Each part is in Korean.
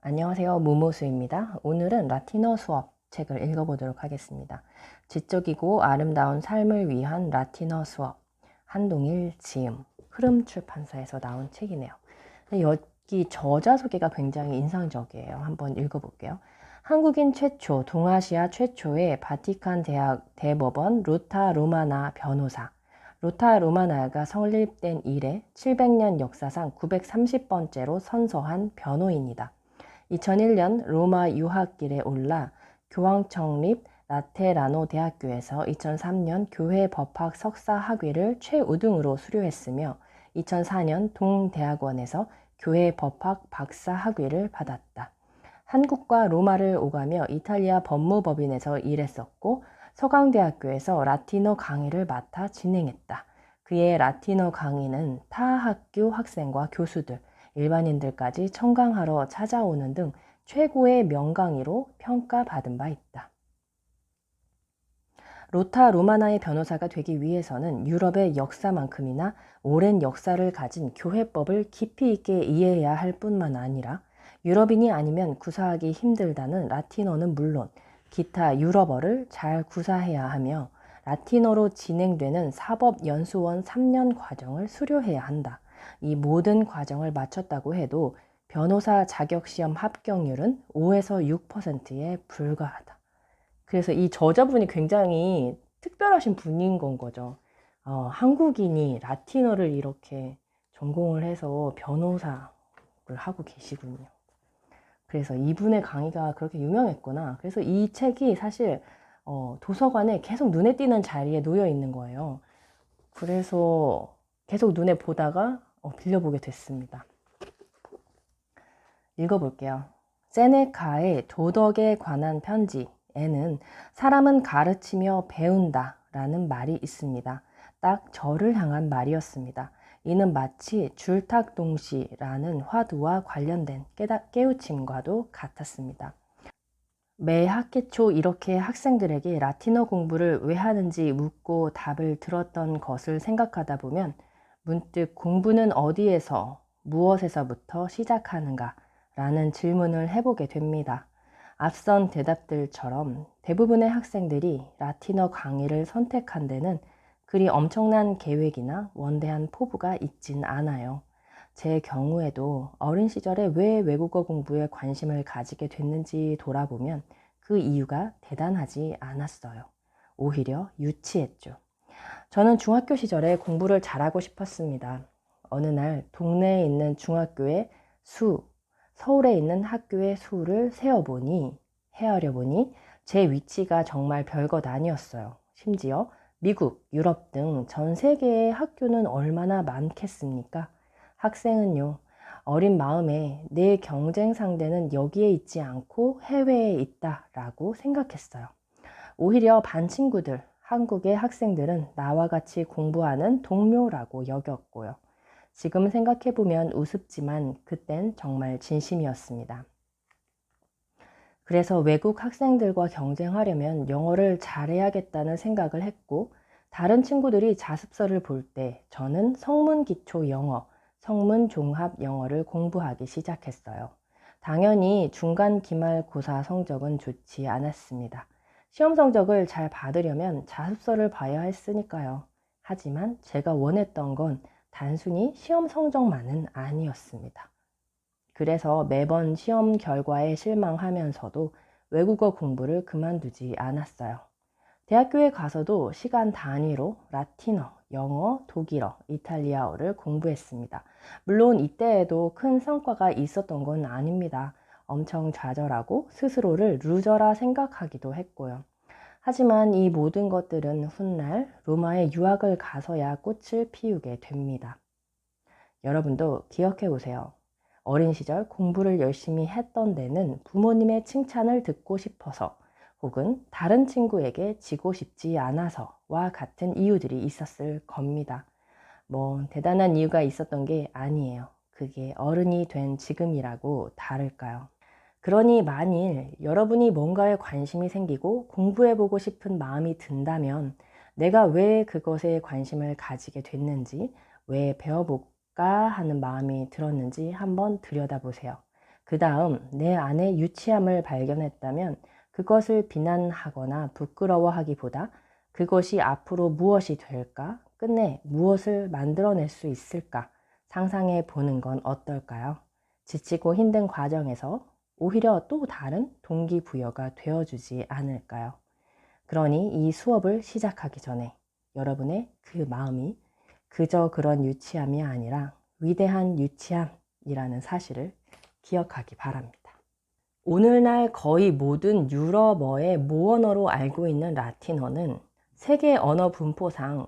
안녕하세요. 모모수입니다. 오늘은 라틴어 수업 책을 읽어보도록 하겠습니다. 지적이고 아름다운 삶을 위한 라틴어 수업, 한동일 지음, 흐름 출판사에서 나온 책이네요. 여기 저자 소개가 굉장히 인상적이에요. 한번 읽어볼게요. 한국인 최초, 동아시아 최초의 바티칸 대학 대법원 루타 로마나 변호사. 루타 로마나가 설립된 이래 700년 역사상 930번째로 선서한 변호인이다. 2001년 로마 유학길에 올라 교황 창립 라테라노 대학교에서 2003년 교회 법학 석사 학위를 최우등으로 수료했으며 2004년 동대학원에서 교회 법학 박사 학위를 받았다. 한국과 로마를 오가며 이탈리아 법무법인에서 일했었고 서강대학교에서 라틴어 강의를 맡아 진행했다. 그의 라틴어 강의는 타 학교 학생과 교수들, 일반인들까지 청강하러 찾아오는 등 최고의 명강의로 평가받은 바 있다. 로타 로마나의 변호사가 되기 위해서는 유럽의 역사만큼이나 오랜 역사를 가진 교회법을 깊이 있게 이해해야 할 뿐만 아니라 유럽인이 아니면 구사하기 힘들다는 라틴어는 물론 기타 유럽어를 잘 구사해야 하며 라틴어로 진행되는 사법연수원 3년 과정을 수료해야 한다. 이 모든 과정을 마쳤다고 해도 변호사 자격시험 합격률은 5에서 6%에 불과하다. 그래서 이 저자분이 굉장히 특별하신 분인 건 거죠. 한국인이 라틴어를 이렇게 전공을 해서 변호사를 하고 계시군요. 그래서 이분의 강의가 그렇게 유명했구나. 그래서 이 책이 사실 도서관에 계속 눈에 띄는 자리에 놓여 있는 거예요. 그래서 계속 눈에 보다가 빌려보게 됐습니다. 읽어볼게요. 세네카의 도덕에 관한 편지에는 사람은 가르치며 배운다 라는 말이 있습니다. 딱 저를 향한 말이었습니다. 이는 마치 줄탁동시라는 화두와 관련된 깨우침과도 같았습니다. 매 학기 초 이렇게 학생들에게 라틴어 공부를 왜 하는지 묻고 답을 들었던 것을 생각하다 보면 문득 공부는 어디에서, 무엇에서부터 시작하는가 라는 질문을 해보게 됩니다. 앞선 대답들처럼 대부분의 학생들이 라틴어 강의를 선택한 데는 그리 엄청난 계획이나 원대한 포부가 있진 않아요. 제 경우에도 어린 시절에 왜 외국어 공부에 관심을 가지게 됐는지 돌아보면 그 이유가 대단하지 않았어요. 오히려 유치했죠. 저는 중학교 시절에 공부를 잘하고 싶었습니다. 어느 날 동네에 있는 중학교의 서울에 있는 학교의 수를 헤아려보니 제 위치가 정말 별것 아니었어요. 심지어 미국, 유럽 등 전 세계의 학교는 얼마나 많겠습니까? 학생은요, 어린 마음에 내 경쟁 상대는 여기에 있지 않고 해외에 있다라고 생각했어요. 오히려 반 친구들, 한국의 학생들은 나와 같이 공부하는 동료라고 여겼고요. 지금 생각해보면 우습지만 그땐 정말 진심이었습니다. 그래서 외국 학생들과 경쟁하려면 영어를 잘해야겠다는 생각을 했고, 다른 친구들이 자습서를 볼 때 저는 성문 기초 영어, 성문 종합 영어를 공부하기 시작했어요. 당연히 중간 기말고사 성적은 좋지 않았습니다. 시험 성적을 잘 받으려면 자습서를 봐야 했으니까요. 하지만 제가 원했던 건 단순히 시험 성적만은 아니었습니다. 그래서 매번 시험 결과에 실망하면서도 외국어 공부를 그만두지 않았어요. 대학교에 가서도 시간 단위로 라틴어, 영어, 독일어, 이탈리아어를 공부했습니다. 물론 이때에도 큰 성과가 있었던 건 아닙니다. 엄청 좌절하고 스스로를 루저라 생각하기도 했고요. 하지만 이 모든 것들은 훗날 로마에 유학을 가서야 꽃을 피우게 됩니다. 여러분도 기억해 보세요. 어린 시절 공부를 열심히 했던 데는 부모님의 칭찬을 듣고 싶어서 혹은 다른 친구에게 지고 싶지 않아서와 같은 이유들이 있었을 겁니다. 대단한 이유가 있었던 게 아니에요. 그게 어른이 된 지금이라고 다를까요? 그러니 만일 여러분이 뭔가에 관심이 생기고 공부해보고 싶은 마음이 든다면 내가 왜 그것에 관심을 가지게 됐는지, 왜 배워볼까 하는 마음이 들었는지 한번 들여다보세요. 그 다음 내 안에 유치함을 발견했다면 그것을 비난하거나 부끄러워하기보다 그것이 앞으로 무엇이 될까? 끝내 무엇을 만들어낼 수 있을까? 상상해 보는 건 어떨까요? 지치고 힘든 과정에서 오히려 또 다른 동기부여가 되어주지 않을까요? 그러니 이 수업을 시작하기 전에 여러분의 그 마음이 그저 그런 유치함이 아니라 위대한 유치함이라는 사실을 기억하기 바랍니다. 오늘날 거의 모든 유럽어의 모언어로 알고 있는 라틴어는 세계 언어 분포상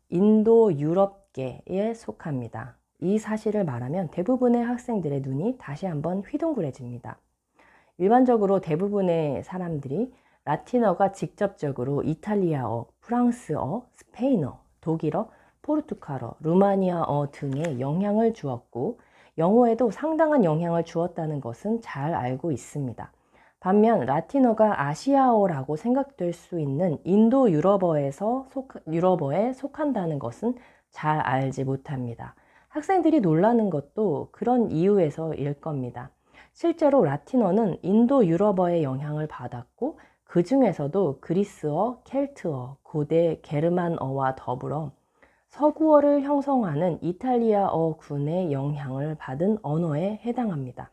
인도 유럽계에 속합니다. 이 사실을 말하면 대부분의 학생들의 눈이 다시 한번 휘둥그레집니다. 일반적으로 대부분의 사람들이 라틴어가 직접적으로 이탈리아어, 프랑스어, 스페인어, 독일어, 포르투갈어, 루마니아어 등에 영향을 주었고 영어에도 상당한 영향을 주었다는 것은 잘 알고 있습니다. 반면 라틴어가 아시아어라고 생각될 수 있는 인도 유럽어에 속한다는 것은 잘 알지 못합니다. 학생들이 놀라는 것도 그런 이유에서일 겁니다. 실제로 라틴어는 인도 유럽어의 영향을 받았고 그 중에서도 그리스어, 켈트어, 고대 게르만어와 더불어 서구어를 형성하는 이탈리아어군의 영향을 받은 언어에 해당합니다.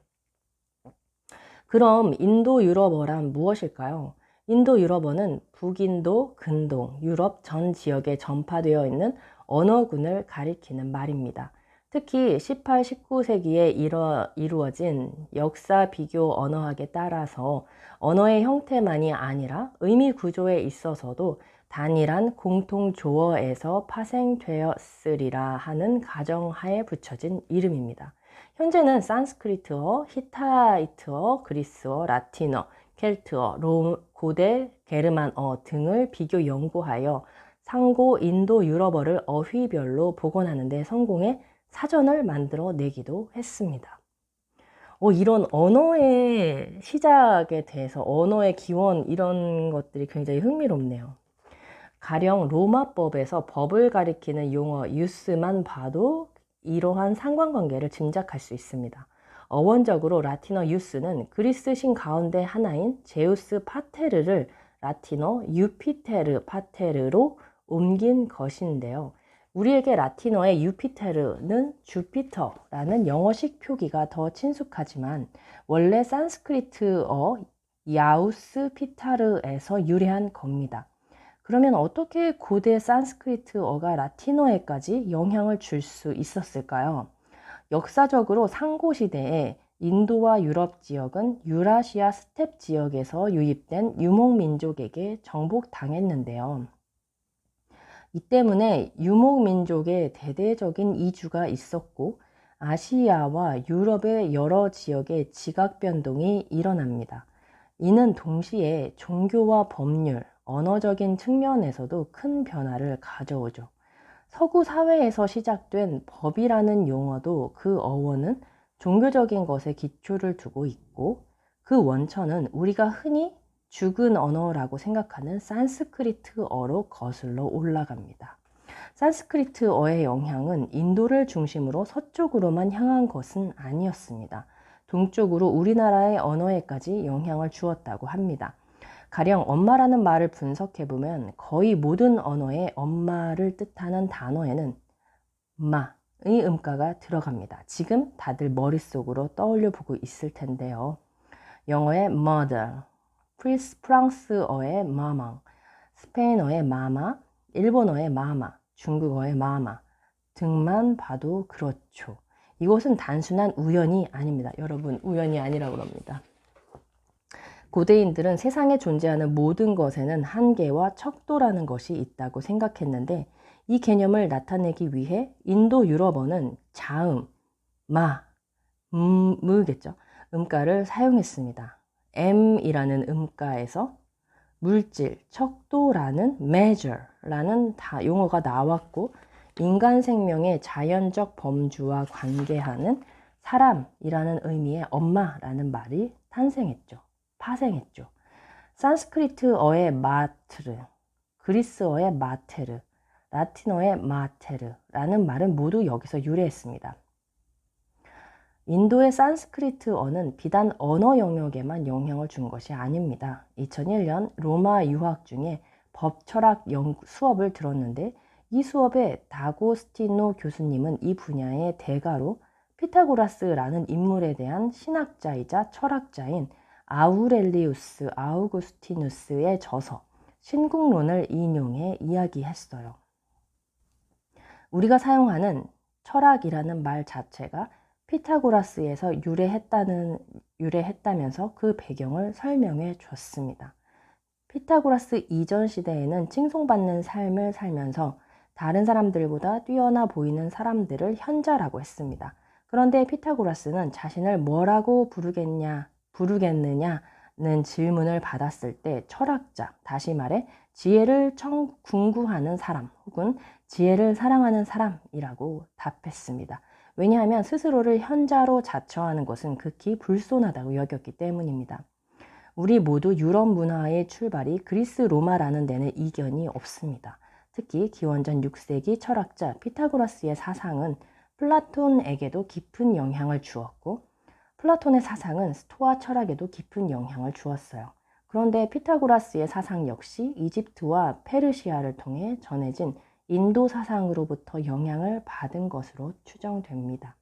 그럼 인도 유럽어란 무엇일까요? 인도 유럽어는 북인도, 근동, 유럽 전 지역에 전파되어 있는 언어군을 가리키는 말입니다. 특히 18, 19세기에 이루어진 역사 비교 언어학에 따라서 언어의 형태만이 아니라 의미 구조에 있어서도 단일한 공통 조어에서 파생되었으리라 하는 가정하에 붙여진 이름입니다. 현재는 산스크리트어, 히타이트어, 그리스어, 라틴어, 켈트어, 고대 게르만어 등을 비교 연구하여 상고 인도 유럽어를 어휘별로 복원하는 데 성공해 사전을 만들어 내기도 했습니다. 이런 언어의 시작에 대해서 언어의 기원 이런 것들이 굉장히 흥미롭네요. 가령 로마법에서 법을 가리키는 용어 유스만 봐도 이러한 상관관계를 짐작할 수 있습니다. 어원적으로 라틴어 유스는 그리스 신 가운데 하나인 제우스 파테르를 라틴어 유피테르 파테르로 옮긴 것인데요. 우리에게 라틴어의 유피테르는 주피터라는 영어식 표기가 더 친숙하지만 원래 산스크리트어 야우스 피타르에서 유래한 겁니다. 그러면 어떻게 고대 산스크리트어가 라틴어에까지 영향을 줄 수 있었을까요? 역사적으로 상고시대에 인도와 유럽 지역은 유라시아 스텝 지역에서 유입된 유목민족에게 정복당했는데요. 이 때문에 유목민족의 대대적인 이주가 있었고 아시아와 유럽의 여러 지역에 지각 변동이 일어납니다. 이는 동시에 종교와 법률, 언어적인 측면에서도 큰 변화를 가져오죠. 서구 사회에서 시작된 법이라는 용어도 그 어원은 종교적인 것에 기초를 두고 있고 그 원천은 우리가 흔히 죽은 언어라고 생각하는 산스크리트어로 거슬러 올라갑니다. 산스크리트어의 영향은 인도를 중심으로 서쪽으로만 향한 것은 아니었습니다. 동쪽으로 우리나라의 언어에까지 영향을 주었다고 합니다. 가령 엄마라는 말을 분석해보면 거의 모든 언어에 엄마를 뜻하는 단어에는 마의 음가가 들어갑니다. 지금 다들 머릿속으로 떠올려 보고 있을 텐데요. 영어의 mother, 프랑스어의 mama, 스페인어의 mama, 일본어의 mama, 중국어의 mama 등만 봐도 그렇죠. 이것은 단순한 우연이 아닙니다. 여러분, 우연이 아니라고 합니다. 고대인들은 세상에 존재하는 모든 것에는 한계와 척도라는 것이 있다고 생각했는데 이 개념을 나타내기 위해 인도 유럽어는 자음, 무겠죠. 음가를 사용했습니다. M이라는 음가에서 물질, 척도라는 measure라는 용어가 나왔고 인간 생명의 자연적 범주와 관계하는 사람이라는 의미의 엄마라는 말이 파생했죠. 산스크리트어의 마트르, 그리스어의 마테르, 라틴어의 마테르라는 말은 모두 여기서 유래했습니다. 인도의 산스크리트어는 비단 언어 영역에만 영향을 준 것이 아닙니다. 2001년 로마 유학 중에 법 철학 수업을 들었는데 이 수업에 다고스티노 교수님은 이 분야의 대가로 피타고라스라는 인물에 대한 신학자이자 철학자인 아우렐리우스 아우구스티누스의 저서 신국론을 인용해 이야기했어요. 우리가 사용하는 철학이라는 말 자체가 피타고라스에서 유래했다면서 그 배경을 설명해 줬습니다. 피타고라스 이전 시대에는 칭송받는 삶을 살면서 다른 사람들보다 뛰어나 보이는 사람들을 현자라고 했습니다. 그런데 피타고라스는 자신을 뭐라고 부르겠느냐는 질문을 받았을 때 철학자, 다시 말해 지혜를 궁구하는 사람 혹은 지혜를 사랑하는 사람이라고 답했습니다. 왜냐하면 스스로를 현자로 자처하는 것은 극히 불손하다고 여겼기 때문입니다. 우리 모두 유럽 문화의 출발이 그리스 로마라는 데는 이견이 없습니다. 특히 기원전 6세기 철학자 피타고라스의 사상은 플라톤에게도 깊은 영향을 주었고 플라톤의 사상은 스토아 철학에도 깊은 영향을 주었어요. 그런데 피타고라스의 사상 역시 이집트와 페르시아를 통해 전해진 인도 사상으로부터 영향을 받은 것으로 추정됩니다.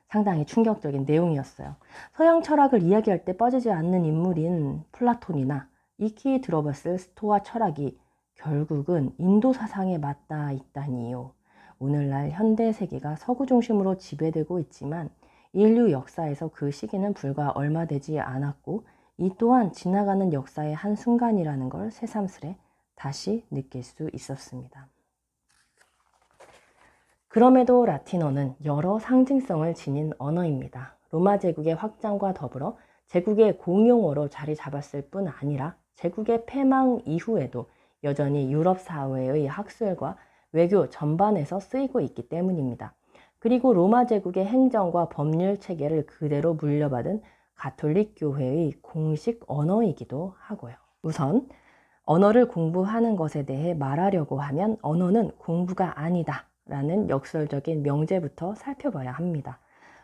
상당히 충격적인 내용이었어요. 서양 철학을 이야기할 때 빠지지 않는 인물인 플라톤이나 익히 들어봤을 스토아 철학이 결국은 인도 사상에 맞닿아 있다니요. 오늘날 현대 세계가 서구 중심으로 지배되고 있지만 인류 역사에서 그 시기는 불과 얼마 되지 않았고 이 또한 지나가는 역사의 한순간이라는 걸 새삼스레 다시 느낄 수 있었습니다. 그럼에도 라틴어는 여러 상징성을 지닌 언어입니다. 로마 제국의 확장과 더불어 제국의 공용어로 자리 잡았을 뿐 아니라 제국의 패망 이후에도 여전히 유럽 사회의 학술과 외교 전반에서 쓰이고 있기 때문입니다. 그리고 로마 제국의 행정과 법률 체계를 그대로 물려받은 가톨릭 교회의 공식 언어이기도 하고요. 우선 언어를 공부하는 것에 대해 말하려고 하면 언어는 공부가 아니다 라는 역설적인 명제부터 살펴봐야 합니다.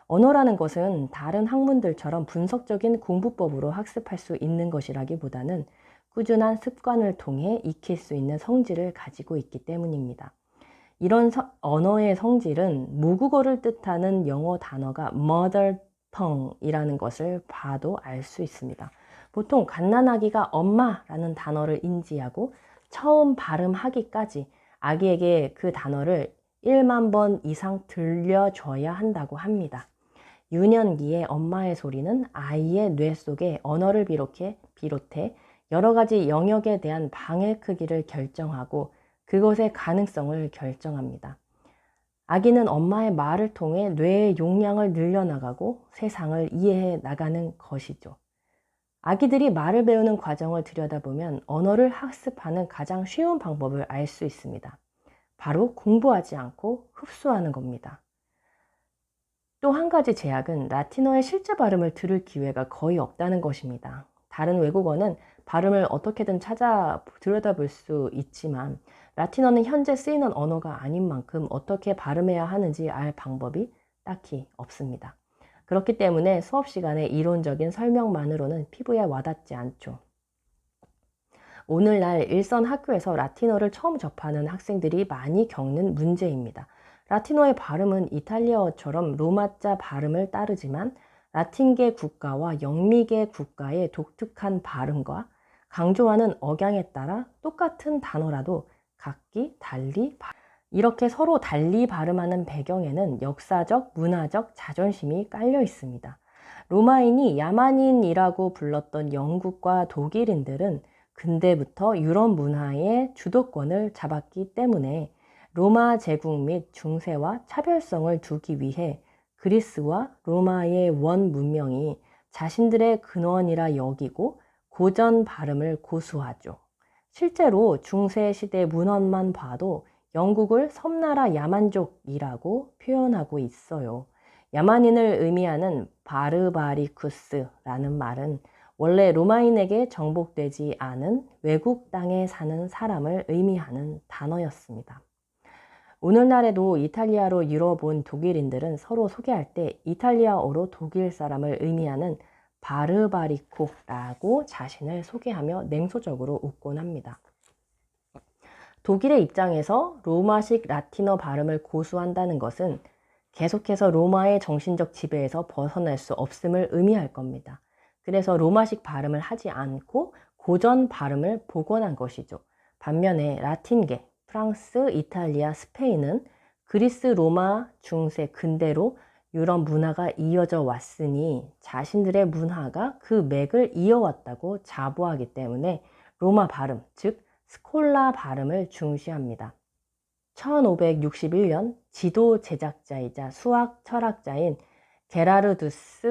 언어라는 것은 다른 학문들처럼 분석적인 공부법으로 학습할 수 있는 것이라기보다는 꾸준한 습관을 통해 익힐 수 있는 성질을 가지고 있기 때문입니다. 이런 언어의 성질은 모국어를 뜻하는 영어 단어가 mother tongue이라는 것을 봐도 알 수 있습니다. 보통 갓난아기가 엄마라는 단어를 인지하고 처음 발음하기까지 아기에게 그 단어를 1만 번 이상 들려줘야 한다고 합니다. 유년기에 엄마의 소리는 아이의 뇌 속에 언어를 비롯해 여러 가지 영역에 대한 방해 크기를 결정하고 그것의 가능성을 결정합니다. 아기는 엄마의 말을 통해 뇌의 용량을 늘려나가고 세상을 이해해 나가는 것이죠. 아기들이 말을 배우는 과정을 들여다보면 언어를 학습하는 가장 쉬운 방법을 알 수 있습니다. 바로 공부하지 않고 흡수하는 겁니다. 또 한 가지 제약은 라틴어의 실제 발음을 들을 기회가 거의 없다는 것입니다. 다른 외국어는 발음을 어떻게든 찾아 들여다볼 수 있지만 라틴어는 현재 쓰이는 언어가 아닌 만큼 어떻게 발음해야 하는지 알 방법이 딱히 없습니다. 그렇기 때문에 수업 시간에 이론적인 설명만으로는 피부에 와닿지 않죠. 오늘날 일선 학교에서 라틴어를 처음 접하는 학생들이 많이 겪는 문제입니다. 라틴어의 발음은 이탈리아어처럼 로마자 발음을 따르지만 라틴계 국가와 영미계 국가의 독특한 발음과 강조하는 억양에 따라 똑같은 단어라도 각기 달리 이렇게 서로 달리 발음하는 배경에는 역사적, 문화적 자존심이 깔려 있습니다. 로마인이 야만인이라고 불렀던 영국과 독일인들은 근대부터 유럽 문화의 주도권을 잡았기 때문에 로마 제국 및 중세와 차별성을 두기 위해 그리스와 로마의 원 문명이 자신들의 근원이라 여기고 고전 발음을 고수하죠. 실제로 중세 시대 문헌만 봐도 영국을 섬나라 야만족이라고 표현하고 있어요. 야만인을 의미하는 바르바리쿠스라는 말은 원래 로마인에게 정복되지 않은 외국 땅에 사는 사람을 의미하는 단어였습니다. 오늘날에도 이탈리아로 유럽 온 독일인들은 서로 소개할 때 이탈리아어로 독일 사람을 의미하는 바르바리코라고 자신을 소개하며 냉소적으로 웃곤 합니다. 독일의 입장에서 로마식 라틴어 발음을 고수한다는 것은 계속해서 로마의 정신적 지배에서 벗어날 수 없음을 의미할 겁니다. 그래서 로마식 발음을 하지 않고 고전 발음을 복원한 것이죠. 반면에 라틴계, 프랑스, 이탈리아, 스페인은 그리스, 로마, 중세, 근대로 유럽 문화가 이어져 왔으니 자신들의 문화가 그 맥을 이어왔다고 자부하기 때문에 로마 발음, 즉 스콜라 발음을 중시합니다. 1561년 지도 제작자이자 수학 철학자인 게라르두스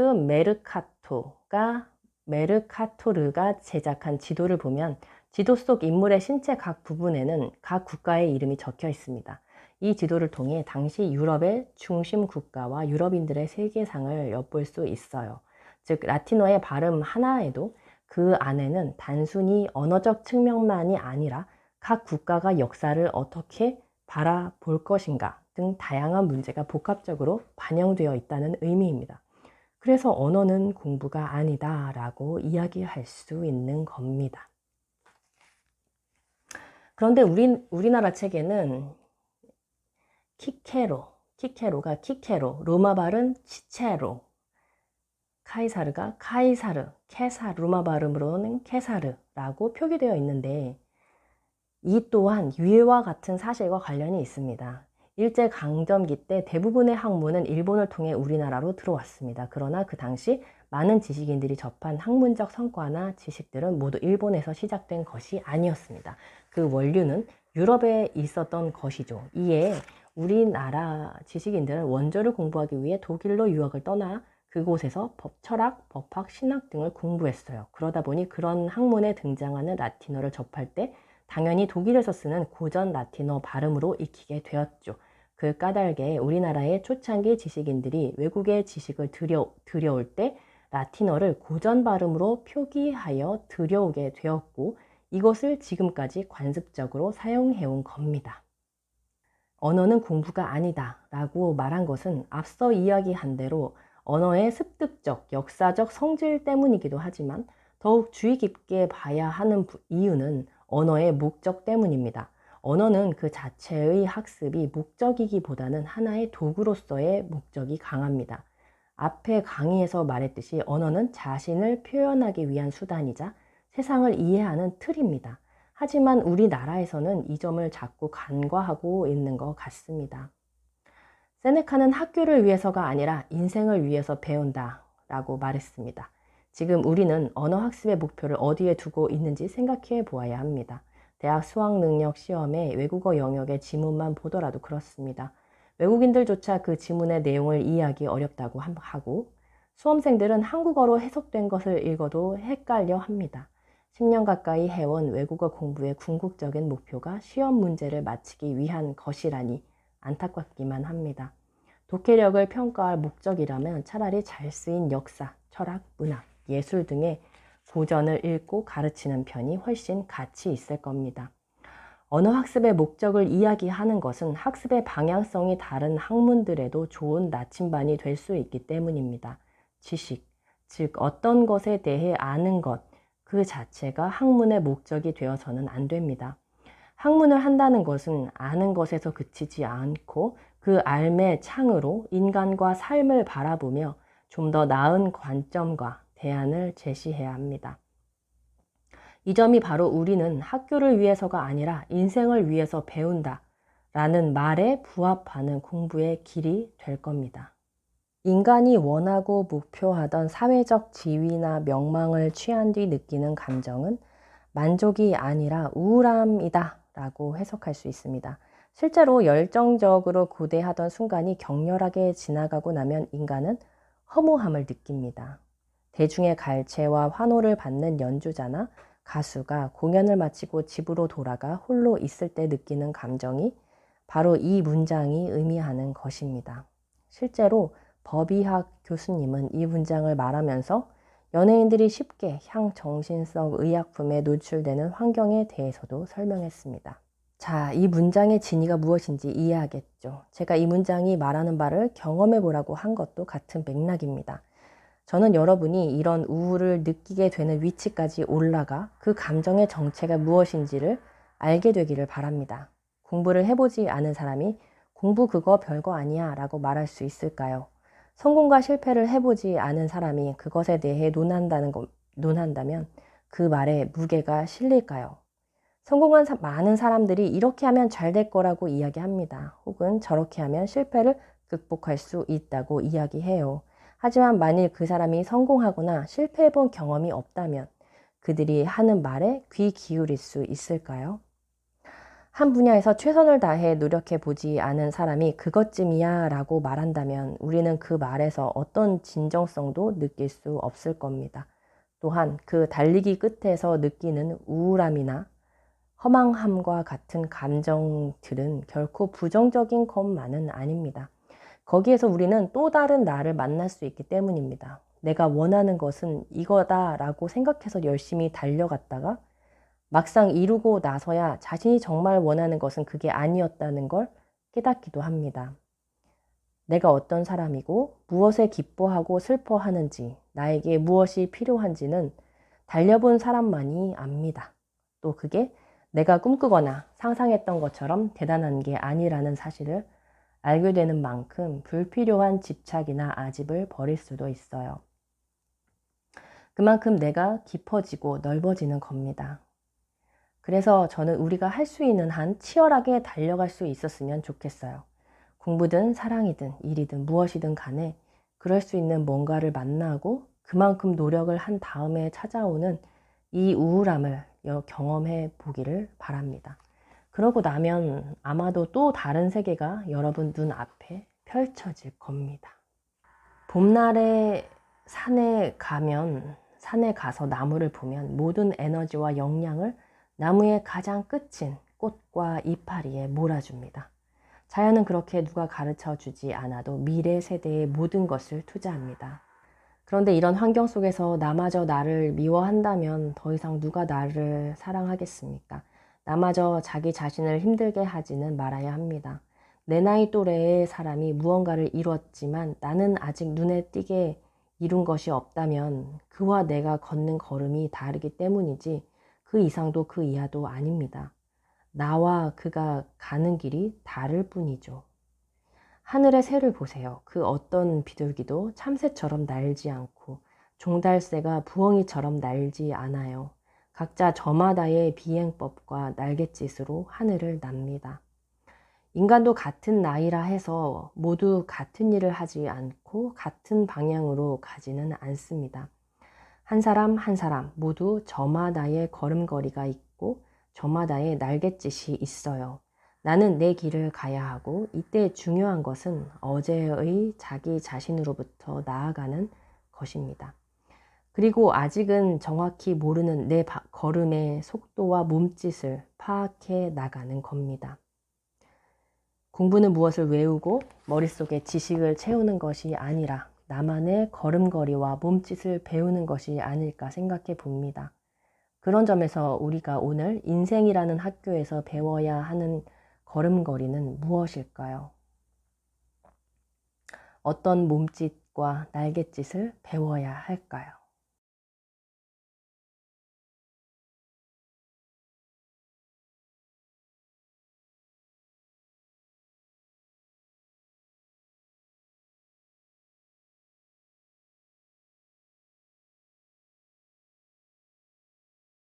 메르카토르가 제작한 지도를 보면 지도 속 인물의 신체 각 부분에는 각 국가의 이름이 적혀 있습니다. 이 지도를 통해 당시 유럽의 중심 국가와 유럽인들의 세계상을 엿볼 수 있어요. 즉 라틴어의 발음 하나에도 그 안에는 단순히 언어적 측면만이 아니라 각 국가가 역사를 어떻게 바라볼 것인가 등 다양한 문제가 복합적으로 반영되어 있다는 의미입니다. 그래서 언어는 공부가 아니다 라고 이야기할 수 있는 겁니다. 그런데 우리나라 책에는 키케로가 키케로, 로마 발음 치체로, 카이사르가 카이사르, 로마 발음으로는 케사르라고 표기되어 있는데 이 또한 위와 같은 사실과 관련이 있습니다. 일제강점기 때 대부분의 학문은 일본을 통해 우리나라로 들어왔습니다. 그러나 그 당시 많은 지식인들이 접한 학문적 성과나 지식들은 모두 일본에서 시작된 것이 아니었습니다. 그 원류는 유럽에 있었던 것이죠. 이에 우리나라 지식인들은 원조를 공부하기 위해 독일로 유학을 떠나 그곳에서 철학, 법학, 신학 등을 공부했어요. 그러다 보니 그런 학문에 등장하는 라틴어를 접할 때 당연히 독일에서 쓰는 고전 라틴어 발음으로 익히게 되었죠. 그 까닭에 우리나라의 초창기 지식인들이 외국의 지식을 들여올 때 라틴어를 고전 발음으로 표기하여 들여오게 되었고 이것을 지금까지 관습적으로 사용해온 겁니다. 언어는 공부가 아니다 라고 말한 것은 앞서 이야기한 대로 언어의 습득적, 역사적 성질 때문이기도 하지만 더욱 주의 깊게 봐야 하는 이유는 언어의 목적 때문입니다. 언어는 그 자체의 학습이 목적이기보다는 하나의 도구로서의 목적이 강합니다. 앞에 강의에서 말했듯이 언어는 자신을 표현하기 위한 수단이자 세상을 이해하는 틀입니다. 하지만 우리나라에서는 이 점을 자꾸 간과하고 있는 것 같습니다. 세네카는 학교를 위해서가 아니라 인생을 위해서 배운다 라고 말했습니다. 지금 우리는 언어 학습의 목표를 어디에 두고 있는지 생각해 보아야 합니다. 대학 수학능력 시험에 외국어 영역의 지문만 보더라도 그렇습니다. 외국인들조차 그 지문의 내용을 이해하기 어렵다고 하고 수험생들은 한국어로 해석된 것을 읽어도 헷갈려 합니다. 10년 가까이 해온 외국어 공부의 궁극적인 목표가 시험 문제를 맞히기 위한 것이라니 안타깝기만 합니다. 독해력을 평가할 목적이라면 차라리 잘 쓰인 역사, 철학, 문학, 예술 등의 고전을 읽고 가르치는 편이 훨씬 가치 있을 겁니다. 언어 학습의 목적을 이야기하는 것은 학습의 방향성이 다른 학문들에도 좋은 나침반이 될 수 있기 때문입니다. 지식, 즉 어떤 것에 대해 아는 것, 그 자체가 학문의 목적이 되어서는 안 됩니다. 학문을 한다는 것은 아는 것에서 그치지 않고 그 알의 창으로 인간과 삶을 바라보며 좀 더 나은 관점과 대안을 제시해야 합니다. 이 점이 바로 우리는 학교를 위해서가 아니라 인생을 위해서 배운다 라는 말에 부합하는 공부의 길이 될 겁니다. 인간이 원하고 목표하던 사회적 지위나 명망을 취한 뒤 느끼는 감정은 만족이 아니라 우울함이다 라고 해석할 수 있습니다. 실제로 열정적으로 고대하던 순간이 격렬하게 지나가고 나면 인간은 허무함을 느낍니다. 대중의 갈채와 환호를 받는 연주자나 가수가 공연을 마치고 집으로 돌아가 홀로 있을 때 느끼는 감정이 바로 이 문장이 의미하는 것입니다. 실제로 법의학 교수님은 이 문장을 말하면서 연예인들이 쉽게 향정신성 의약품에 노출되는 환경에 대해서도 설명했습니다. 자, 이 문장의 진의가 무엇인지 이해하겠죠. 제가 이 문장이 말하는 바를 경험해 보라고 한 것도 같은 맥락입니다. 저는 여러분이 이런 우울을 느끼게 되는 위치까지 올라가 그 감정의 정체가 무엇인지를 알게 되기를 바랍니다. 공부를 해보지 않은 사람이 공부 그거 별거 아니야 라고 말할 수 있을까요? 성공과 실패를 해보지 않은 사람이 그것에 대해 논한다면 그 말에 무게가 실릴까요? 성공한 많은 사람들이 이렇게 하면 잘 될 거라고 이야기합니다. 혹은 저렇게 하면 실패를 극복할 수 있다고 이야기해요. 하지만 만일 그 사람이 성공하거나 실패해 본 경험이 없다면 그들이 하는 말에 귀 기울일 수 있을까요? 한 분야에서 최선을 다해 노력해 보지 않은 사람이 그것쯤이야 라고 말한다면 우리는 그 말에서 어떤 진정성도 느낄 수 없을 겁니다. 또한 그 달리기 끝에서 느끼는 우울함이나 허망함과 같은 감정들은 결코 부정적인 것만은 아닙니다. 거기에서 우리는 또 다른 나를 만날 수 있기 때문입니다. 내가 원하는 것은 이거다라고 생각해서 열심히 달려갔다가 막상 이루고 나서야 자신이 정말 원하는 것은 그게 아니었다는 걸 깨닫기도 합니다. 내가 어떤 사람이고 무엇에 기뻐하고 슬퍼하는지, 나에게 무엇이 필요한지는 달려본 사람만이 압니다. 또 그게 내가 꿈꾸거나 상상했던 것처럼 대단한 게 아니라는 사실을 알게 되는 만큼 불필요한 집착이나 아집을 버릴 수도 있어요. 그만큼 내가 깊어지고 넓어지는 겁니다. 그래서 저는 우리가 할 수 있는 한 치열하게 달려갈 수 있었으면 좋겠어요. 공부든 사랑이든 일이든 무엇이든 간에 그럴 수 있는 뭔가를 만나고 그만큼 노력을 한 다음에 찾아오는 이 우울함을 경험해 보기를 바랍니다. 그러고 나면 아마도 또 다른 세계가 여러분 눈앞에 펼쳐질 겁니다. 봄날에 산에 가서 나무를 보면 모든 에너지와 영양을 나무의 가장 끝인 꽃과 이파리에 몰아줍니다. 자연은 그렇게 누가 가르쳐 주지 않아도 미래 세대의 모든 것을 투자합니다. 그런데 이런 환경 속에서 나마저 나를 미워한다면 더 이상 누가 나를 사랑하겠습니까? 나마저 자기 자신을 힘들게 하지는 말아야 합니다. 내 나이 또래의 사람이 무언가를 이루었지만 나는 아직 눈에 띄게 이룬 것이 없다면 그와 내가 걷는 걸음이 다르기 때문이지 그 이상도 그 이하도 아닙니다. 나와 그가 가는 길이 다를 뿐이죠. 하늘의 새를 보세요. 그 어떤 비둘기도 참새처럼 날지 않고 종달새가 부엉이처럼 날지 않아요. 각자 저마다의 비행법과 날갯짓으로 하늘을 납니다. 인간도 같은 나이라 해서 모두 같은 일을 하지 않고 같은 방향으로 가지는 않습니다. 한 사람 한 사람 모두 저마다의 걸음걸이가 있고 저마다의 날갯짓이 있어요. 나는 내 길을 가야 하고 이때 중요한 것은 어제의 자기 자신으로부터 나아가는 것입니다. 그리고 아직은 정확히 모르는 내 걸음의 속도와 몸짓을 파악해 나가는 겁니다. 공부는 무엇을 외우고 머릿속에 지식을 채우는 것이 아니라 나만의 걸음걸이와 몸짓을 배우는 것이 아닐까 생각해 봅니다. 그런 점에서 우리가 오늘 인생이라는 학교에서 배워야 하는 걸음걸이는 무엇일까요? 어떤 몸짓과 날갯짓을 배워야 할까요?